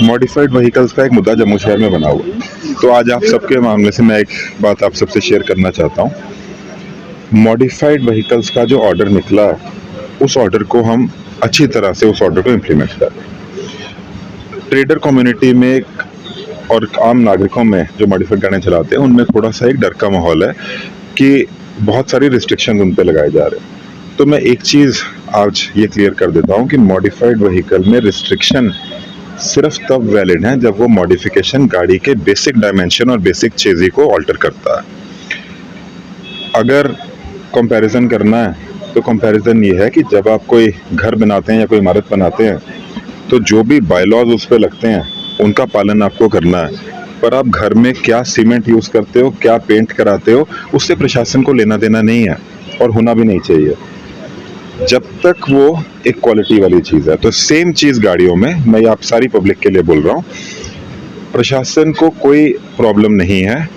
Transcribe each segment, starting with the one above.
Modified vehicles का एक मुद्दा जम्मू शहर में बना हुआ है। तो आज आप सबके मामले से मैं एक बात आप सबसे शेयर करना चाहता हूँ। मॉडिफाइड व्हीकल्स का जो ऑर्डर निकला है, उस ऑर्डर को हम अच्छी तरह से उस ऑर्डर को इम्प्लीमेंट करें। ट्रेडर कम्युनिटी में और आम नागरिकों में जो मॉडिफाइड गाड़ियाँ चलाते हैं, उनमें थोड़ा सा एक डर का माहौल है कि बहुत सारी रिस्ट्रिक्शन उन पे लगाए जा रहे हैं। तो मैं एक चीज़ आज ये क्लियर कर देता हूँ कि मॉडिफाइड व्हीकल में रिस्ट्रिक्शन सिर्फ तब वैलिड है जब वो मॉडिफिकेशन गाड़ी के बेसिक डायमेंशन और बेसिक चेज़ी को ऑल्टर करता है। अगर कंपैरिजन करना है तो कंपैरिजन ये है कि जब आप कोई घर बनाते हैं या कोई इमारत बनाते हैं, तो जो भी बायलॉज उस पर लगते हैं उनका पालन आपको करना है। पर आप घर में क्या सीमेंट यूज़ करते हो, क्या पेंट कराते हो, उससे प्रशासन को लेना देना नहीं है और होना भी नहीं चाहिए, जब तक वो एक क्वालिटी वाली चीज़ है। तो सेम चीज़ गाड़ियों में, मैं आप सारी पब्लिक के लिए बोल रहा हूँ, प्रशासन को कोई प्रॉब्लम नहीं है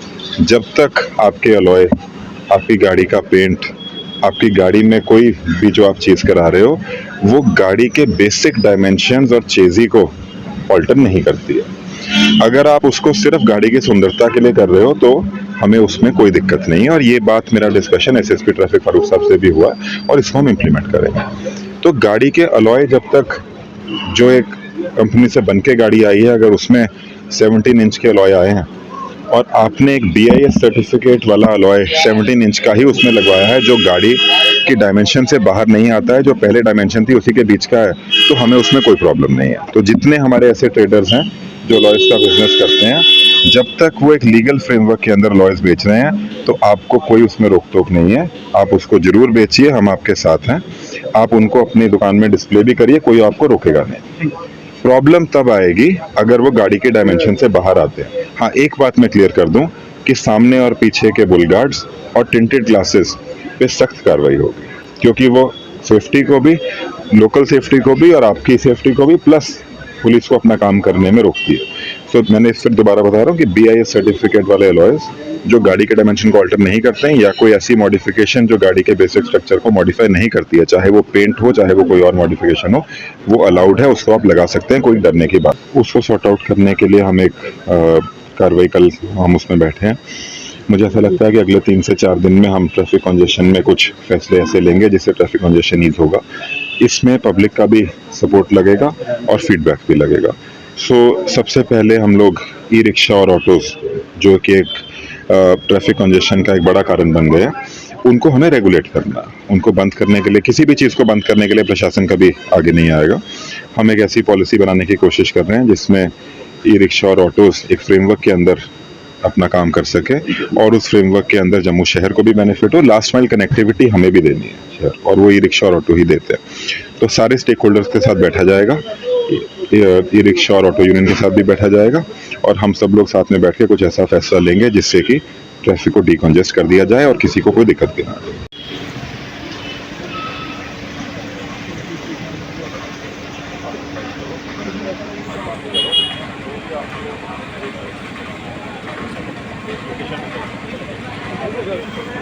जब तक आपके अलॉय, आपकी गाड़ी का पेंट, आपकी गाड़ी में कोई भी जो आप चीज़ करा रहे हो, वो गाड़ी के बेसिक डायमेंशंस और चेज़ी को ऑल्टर नहीं करती है। अगर आप उसको सिर्फ गाड़ी की सुंदरता के लिए कर रहे हो तो हमें उसमें कोई दिक्कत नहीं है, और ये बात मेरा डिस्कशन एसएसपी ट्रैफिक फारूक साहब से भी हुआ और इसको हम इम्प्लीमेंट करेंगे। तो गाड़ी के अलॉय जब तक जो एक कंपनी से बन के गाड़ी आई है, अगर उसमें 17 इंच के अलॉय आए हैं और आपने एक BIS सर्टिफिकेट वाला अलॉय 17 इंच का ही उसमें लगवाया है जो गाड़ी की डायमेंशन से बाहर नहीं आता है, जो पहले डायमेंशन थी उसी के बीच का है, तो हमें उसमें कोई प्रॉब्लम नहीं है। तो जितने हमारे ऐसे ट्रेडर्स हैं जो लॉयर्स का बिजनेस करते हैं, जब तक वो एक लीगल फ्रेमवर्क के अंदर लॉयर्स बेच रहे हैं, तो आपको कोई उसमें रोक टोक नहीं है। आप उसको जरूर बेचिए, हम आपके साथ हैं। आप उनको अपनी दुकान में डिस्प्ले भी करिए, कोई आपको रोकेगा नहीं। प्रॉब्लम तब आएगी अगर वो गाड़ी के डायमेंशन से बाहर आते हैं। हाँ, एक बात मैं क्लियर कर दूं कि सामने और पीछे के बुल गार्ड्स और टिंटेड ग्लासेस पे सख्त कार्रवाई होगी, क्योंकि वो सेफ्टी को भी, लोकल सेफ्टी को भी और आपकी सेफ्टी को भी, प्लस पुलिस को अपना काम करने में रोकती है। तो मैंने फिर दोबारा बता रहा हूँ कि BIS सर्टिफिकेट वाले अलॉयर्स जो गाड़ी के डायमेंशन को ऑल्टर नहीं करते हैं, या कोई ऐसी मॉडिफिकेशन जो गाड़ी के बेसिक स्ट्रक्चर को मॉडिफाई नहीं करती है, चाहे वो पेंट हो, चाहे वो कोई और मॉडिफिकेशन हो, वो अलाउड है, उसको आप लगा सकते हैं, कोई डरने की बात। उसको सॉर्ट आउट करने के लिए हम एक कार्रवाई, कल हम उसमें बैठे हैं। मुझे ऐसा लगता है कि अगले 3 से 4 दिन में हम ट्रैफिक कंजेशन में कुछ फैसले ऐसे लेंगे जिससे ट्रैफिक कंजेशन ईज होगा। इसमें पब्लिक का भी सपोर्ट लगेगा और फीडबैक भी लगेगा। सबसे पहले हम लोग ई रिक्शा और ऑटोज़, जो कि एक ट्रैफिक कंजेशन का एक बड़ा कारण बन गए हैं, उनको हमें रेगुलेट करना है। उनको बंद करने के लिए, किसी भी चीज़ को बंद करने के लिए प्रशासन कभी आगे नहीं आएगा। हम एक ऐसी पॉलिसी बनाने की कोशिश कर रहे हैं जिसमें ई रिक्शा और ऑटोज़ एक फ्रेमवर्क के अंदर अपना काम कर सके, और उस फ्रेमवर्क के अंदर जम्मू शहर को भी बेनिफिट हो। लास्ट माइल कनेक्टिविटी हमें भी देनी है शहर, और वो ई रिक्शा और ऑटो ही देते हैं। तो सारे स्टेक होल्डर्स के साथ बैठा जाएगा, ई रिक्शा और ऑटो यूनियन के साथ भी बैठा जाएगा, और हम सब लोग साथ में बैठ के कुछ ऐसा फैसला लेंगे जिससे कि ट्रैफिक को डिकंजेस्ट कर दिया जाए और किसी को कोई दिक्कत भी ना आए। लोकेशन